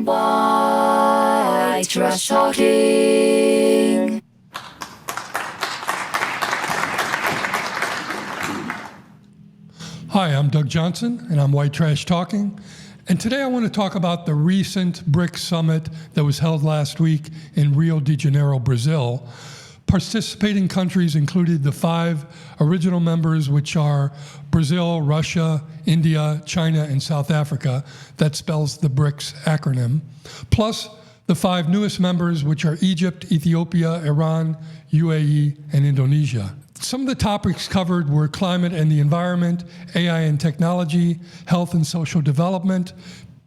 White Trash Talking. Hi, I'm Doug Johnson, and I'm White Trash Talking. And today I want to talk about the recent BRICS summit that was held last week in Rio de Janeiro, Brazil. Participating countries included the 5 original members, which are Brazil, Russia, India, China, and South Africa. That spells the BRICS acronym. Plus the 5 newest members, which are Egypt, Ethiopia, Iran, UAE, and Indonesia. Some of the topics covered were climate and the environment, AI and technology, health and social development,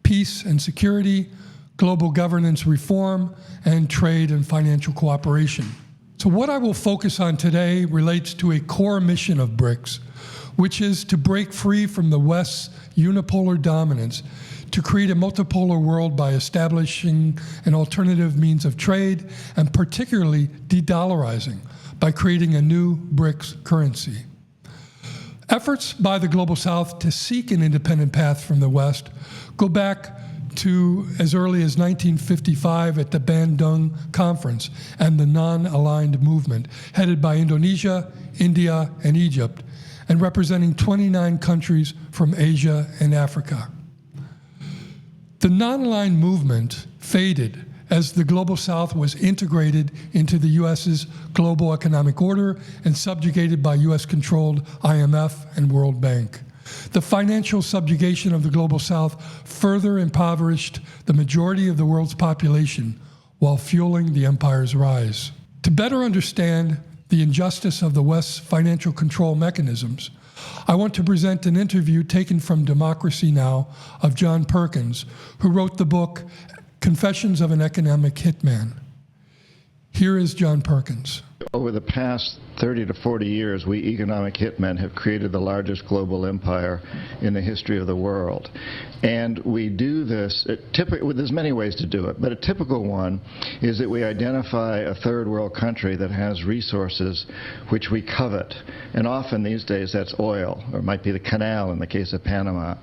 peace and security, global governance reform, and trade and financial cooperation. So what I will focus on today relates to a core mission of BRICS, which is to break free from the West's unipolar dominance to create a multipolar world by establishing an alternative means of trade and particularly de-dollarizing by creating a new BRICS currency. Efforts by the Global South to seek an independent path from the West go back to as early as 1955 at the Bandung Conference and the non-aligned movement, headed by Indonesia, India, and Egypt, and representing 29 countries from Asia and Africa. The non-aligned movement faded as the Global South was integrated into the U.S.'s global economic order and subjugated by U.S.-controlled IMF and World Bank. The financial subjugation of the Global South further impoverished the majority of the world's population while fueling the empire's rise. To better understand the injustice of the West's financial control mechanisms, I want to present an interview taken from Democracy Now! Of John Perkins, who wrote the book Confessions of an Economic Hitman. Here is John Perkins. Over the past 30 to 40 years, we economic hitmen have created the largest global empire in the history of the world. And we do this, there's many ways to do it, but a typical one is that we identify a third world country that has resources which we covet. And often these days that's oil, or it might be the canal in the case of Panama.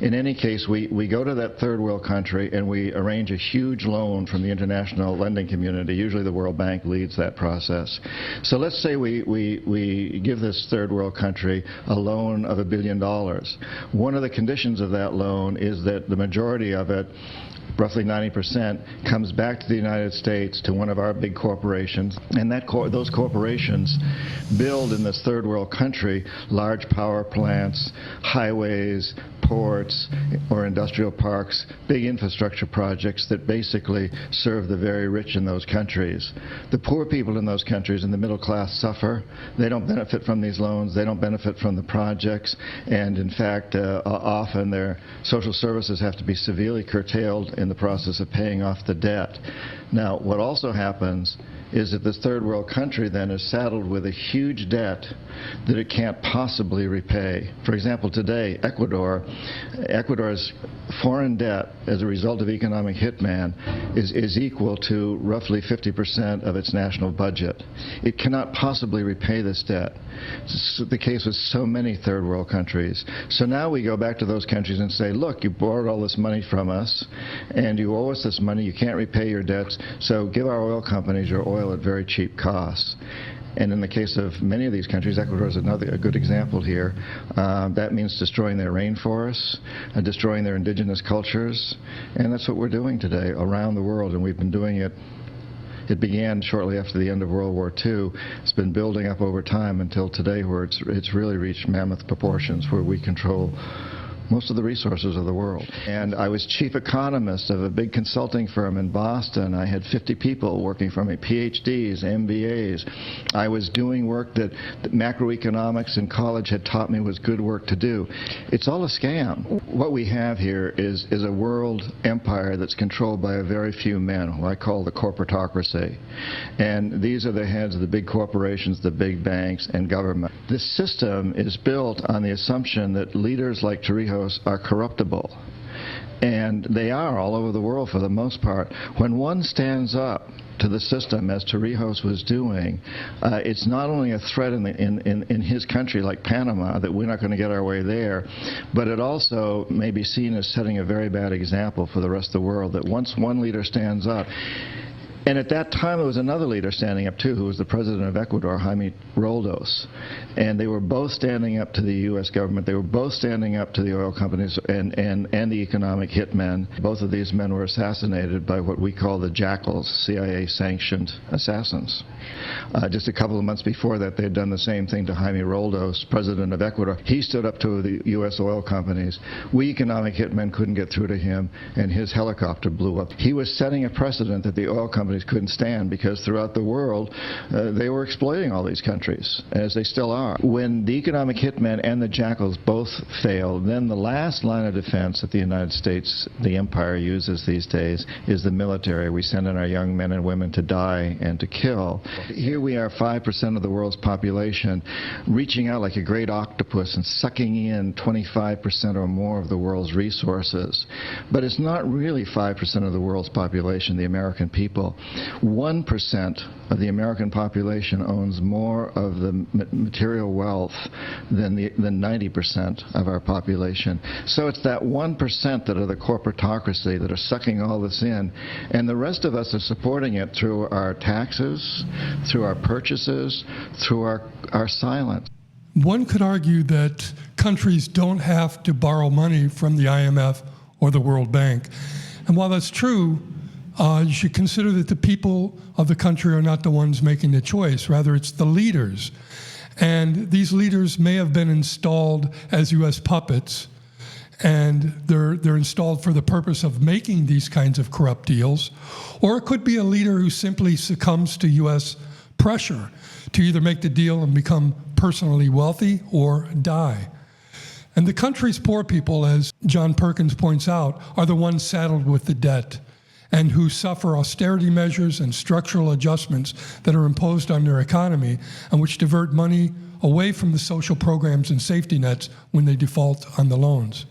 In any case, we go to that third world country and we arrange a huge loan from the international lending community. Usually the World Bank leads that process. So let's say we give this third world country a loan of $1 billion. One of the conditions of that loan is that the majority of it, roughly 90%, comes back to the United States to one of our big corporations, and those corporations build in this third world country large power plants, highways, ports, or industrial parks, big infrastructure projects that basically serve the very rich in those countries. The poor people in those countries and the middle class suffer. They don't benefit from these loans, they don't benefit from the projects, and in fact often their social services have to be severely curtailed in the process of paying off the debt. Now, what also happens is that this third world country then is saddled with a huge debt that it can't possibly repay. For example, today, Ecuador's foreign debt as a result of economic hitman is equal to roughly 50% of its national budget. It cannot possibly repay this debt. This is the case with so many third world countries. So now we go back to those countries and say, look, you borrowed all this money from us, and you owe us this money, you can't repay your debts, so give our oil companies your oil at very cheap costs. And in the case of many of these countries, Ecuador is a good example here. That means destroying their rainforests, destroying their indigenous cultures, and that's what we're doing today around the world, and we've been doing it. It began shortly after the end of World War II. It's been building up over time until today, where it's really reached mammoth proportions, where we control most of the resources of the world. And I was chief economist of a big consulting firm in Boston. I had 50 people working for me, PhDs, MBAs. I was doing work that macroeconomics in college had taught me was good work to do. It's all a scam. What we have here is a world empire that's controlled by a very few men, who I call the corporatocracy. And these are the heads of the big corporations, the big banks, and government. This system is built on the assumption that leaders like Torrijos are corruptible. and they are all over the world for the most part. When one stands up to the system, as Torrijos was doing, it's not only a threat in his country like Panama that we're not going to get our way there, but it also may be seen as setting a very bad example for the rest of the world, that once one leader stands up. And at that time, there was another leader standing up, too, who was the president of Ecuador, Jaime Roldos. And they were both standing up to the U.S. government. They were both standing up to the oil companies and the economic hitmen. Both of these men were assassinated by what we call the jackals, CIA-sanctioned assassins. Just a couple of months before that, they had done the same thing to Jaime Roldos, president of Ecuador. He stood up to the U.S. oil companies. We economic hitmen couldn't get through to him, and his helicopter blew up. He was setting a precedent that the oil companies couldn't stand, because throughout the world they were exploiting all these countries, as they still are. When the economic hitmen and the jackals both failed, then the last line of defense that the United States, the empire, uses these days is the military. We send in our young men and women to die and to kill. Here we are, 5% of the world's population, reaching out like a great octopus and sucking in 25% or more of the world's resources. But it's not really 5% of the world's population, the American people. 1% of the American population owns more of the material wealth than 90% of our population. So it's that 1% that are the corporatocracy that are sucking all this in, and the rest of us are supporting it through our taxes, through our purchases, through our silence. One could argue that countries don't have to borrow money from the IMF or the World Bank. And while that's true, you should consider that the people of the country are not the ones making the choice. Rather, it's the leaders. And these leaders may have been installed as U.S. puppets, and they're installed for the purpose of making these kinds of corrupt deals. Or it could be a leader who simply succumbs to U.S. pressure to either make the deal and become personally wealthy or die. And the country's poor people, as John Perkins points out, are the ones saddled with the debt, and who suffer austerity measures and structural adjustments that are imposed on their economy, and which divert money away from the social programs and safety nets when they default on the loans.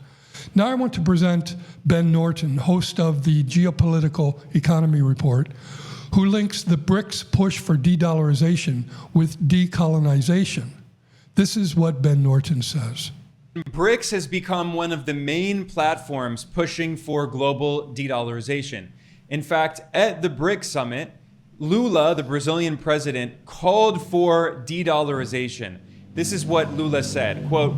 Now I want to present Ben Norton, host of the Geopolitical Economy Report, who links the BRICS push for de-dollarization with decolonization. This is what Ben Norton says. BRICS has become one of the main platforms pushing for global de-dollarization. In fact, at the BRICS summit, Lula, the Brazilian president, called for de-dollarization. This is what Lula said, quote,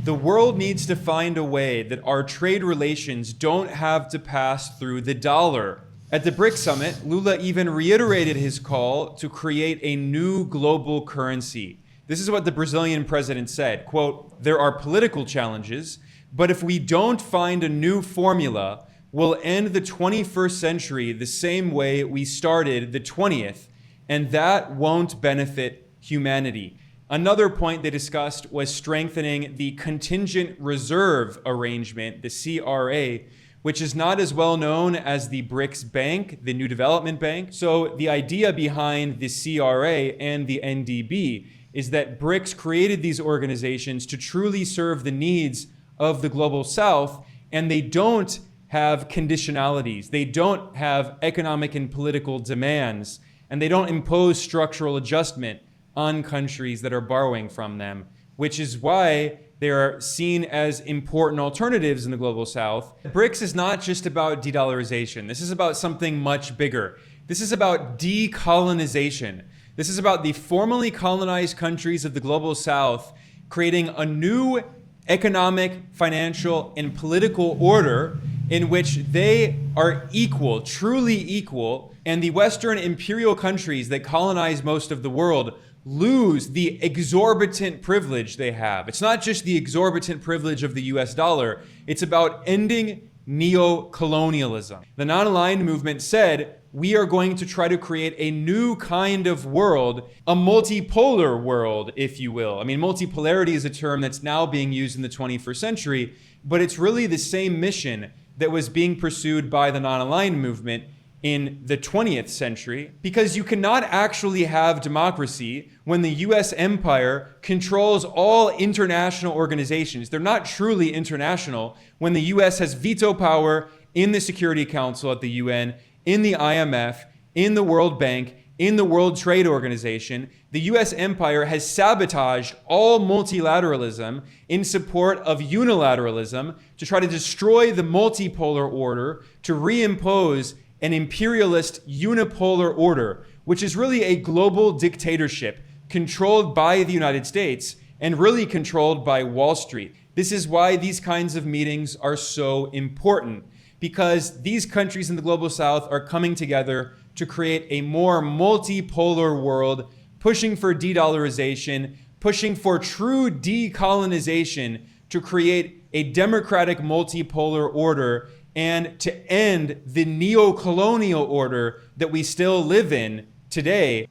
"The world needs to find a way that our trade relations don't have to pass through the dollar." At the BRICS summit, Lula even reiterated his call to create a new global currency. This is what the Brazilian president said, quote, "There are political challenges, but if we don't find a new formula, we'll end the 21st century the same way we started the 20th, and that won't benefit humanity." Another point they discussed was strengthening the contingent reserve arrangement, the CRA, which is not as well known as the BRICS Bank, the New Development Bank. So the idea behind the CRA and the NDB is that BRICS created these organizations to truly serve the needs of the global South, and they don't have conditionalities. They don't have economic and political demands, and they don't impose structural adjustment on countries that are borrowing from them, which is why they are seen as important alternatives in the global South. BRICS is not just about de-dollarization. This is about something much bigger. This is about decolonization. This is about the formerly colonized countries of the global South creating a new economic, financial, and political order in which they are equal, truly equal, and the Western imperial countries that colonize most of the world lose the exorbitant privilege they have. It's not just the exorbitant privilege of the US dollar, it's about ending neocolonialism. The non-aligned movement said, we are going to try to create a new kind of world, a multipolar world, if you will. I mean, multipolarity is a term that's now being used in the 21st century, but it's really the same mission that was being pursued by the non-aligned movement in the 20th century, because you cannot actually have democracy when the US empire controls all international organizations. They're not truly international when the US has veto power in the Security Council at the UN, in the IMF, in the World Bank, in the World Trade Organization. The US empire has sabotaged all multilateralism in support of unilateralism to try to destroy the multipolar order, to reimpose an imperialist unipolar order, which is really a global dictatorship controlled by the United States and really controlled by Wall Street. This is why these kinds of meetings are so important, because these countries in the global south are coming together to create a more multipolar world, pushing for de-dollarization, pushing for true decolonization to create a democratic multipolar order and to end the neocolonial order that we still live in today.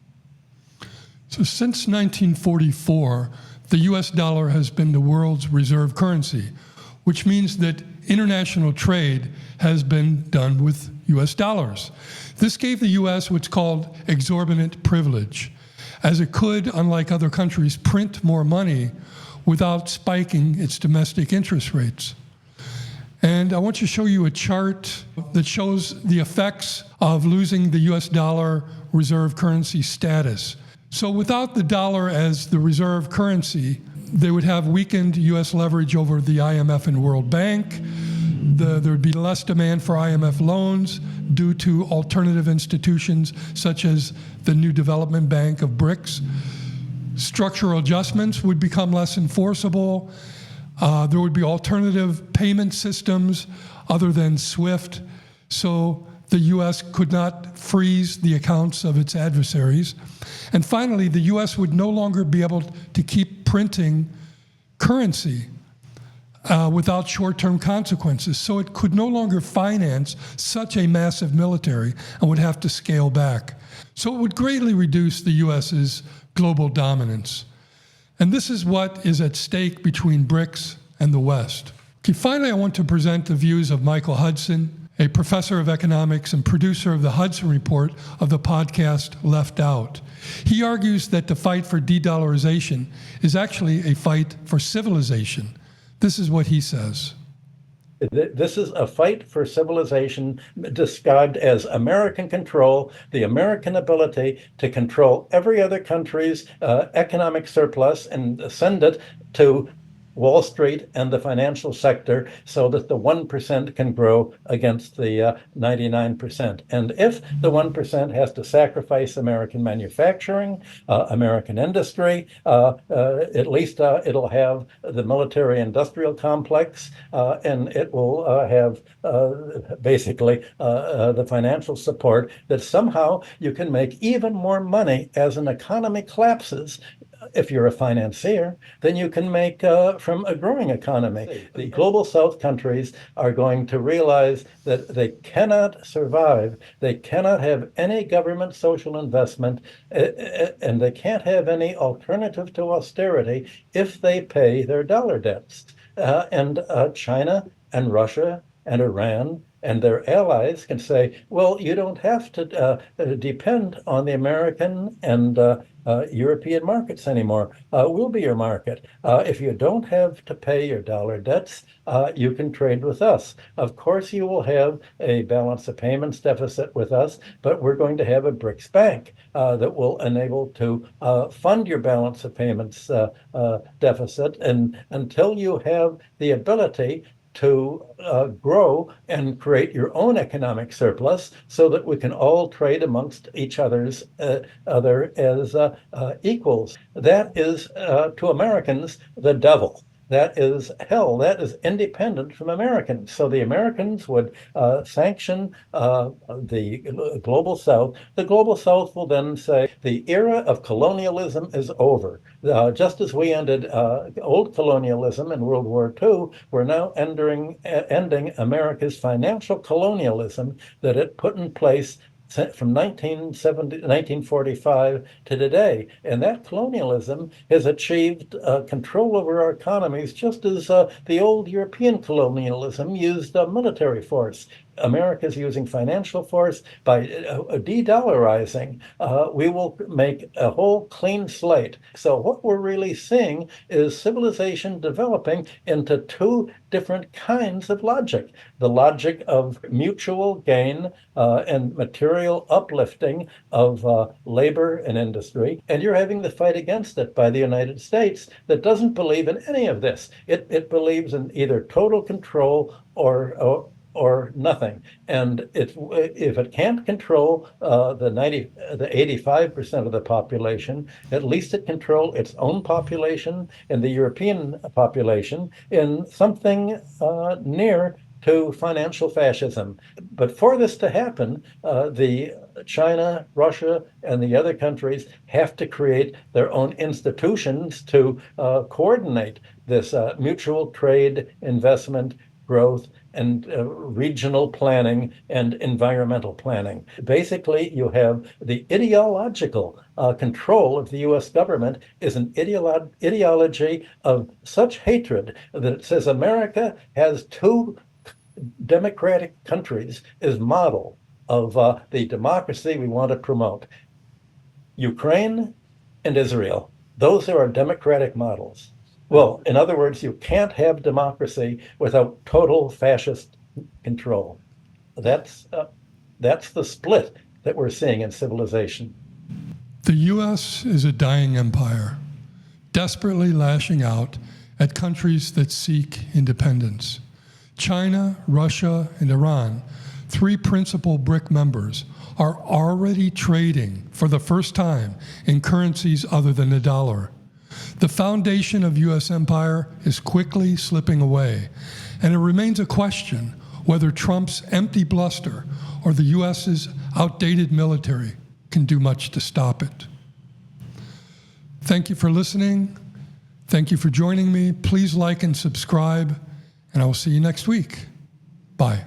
So since 1944, the US dollar has been the world's reserve currency, which means that international trade has been done with US dollars. This gave the US what's called exorbitant privilege, as it could, unlike other countries, print more money without spiking its domestic interest rates. And I want to show you a chart that shows the effects of losing the US dollar reserve currency status. So without the dollar as the reserve currency, they would have weakened US leverage over the IMF and World Bank. There would be less demand for IMF loans due to alternative institutions such as the new development bank of BRICS. Structural adjustments would become less enforceable. There would be alternative payment systems other than SWIFT, so the US could not freeze the accounts of its adversaries. And finally, the US would no longer be able to keep printing currency without short-term consequences. So it could no longer finance such a massive military and would have to scale back. So it would greatly reduce the US's global dominance. And this is what is at stake between BRICS and the West. Okay, finally, I want to present the views of Michael Hudson, a professor of economics and producer of the Hudson Report of the podcast Left Out. He argues that the fight for de-dollarization is actually a fight for civilization. This is what he says. This is a fight for civilization described as American control, the American ability to control every other country's economic surplus and send it to Wall Street and the financial sector so that the 1% can grow against the 99%. And if the 1% has to sacrifice American manufacturing, American industry, at least it'll have the military industrial complex, and it will have basically the financial support that somehow you can make even more money as an economy collapses. If you're a financier, then you can make from a growing economy. The global South countries are going to realize that they cannot survive. They cannot have any government social investment, and they can't have any alternative to austerity if they pay their dollar debts. And China and Russia and Iran and their allies can say, well, you don't have to depend on the American and European markets anymore. We'll be your market. If you don't have to pay your dollar debts, you can trade with us. Of course, you will have a balance of payments deficit with us, but we're going to have a BRICS bank that will enable to fund your balance of payments deficit. And until you have the ability to grow and create your own economic surplus so that we can all trade amongst each other as equals. That is, to Americans, the devil. That is hell. That is independent from Americans. So the Americans would sanction the Global South. The Global South will then say the era of colonialism is over. Just as we ended old colonialism in World War II, we're now ending America's financial colonialism that it put in place from 1945 to today. And that colonialism has achieved control over our economies just as the old European colonialism used military force. America's using financial force. By de-dollarizing, we will make a whole clean slate. So what we're really seeing is civilization developing into two different kinds of logic. The logic of mutual gain and material uplifting of labor and industry. And you're having the fight against it by the United States that doesn't believe in any of this. It believes in either total control or nothing. And if it can't control the 85% of the population, at least it control its own population and the European population in something near to financial fascism. But for this to happen, the China, Russia, and the other countries have to create their own institutions to coordinate this mutual trade, investment, growth, and regional planning and environmental planning. Basically, you have the ideological control of the US government is an ideology of such hatred that it says America has two democratic countries as model of the democracy we want to promote. Ukraine and Israel. Those are our democratic models. Well, in other words, you can't have democracy without total fascist control. That's the split that we're seeing in civilization. The U.S. is a dying empire, desperately lashing out at countries that seek independence. China, Russia, and Iran, three principal BRIC members, are already trading for the first time in currencies other than the dollar. The foundation of U.S. empire is quickly slipping away, and it remains a question whether Trump's empty bluster or the U.S.'s outdated military can do much to stop it. Thank you for listening. Thank you for joining me. Please like and subscribe, and I will see you next week. Bye.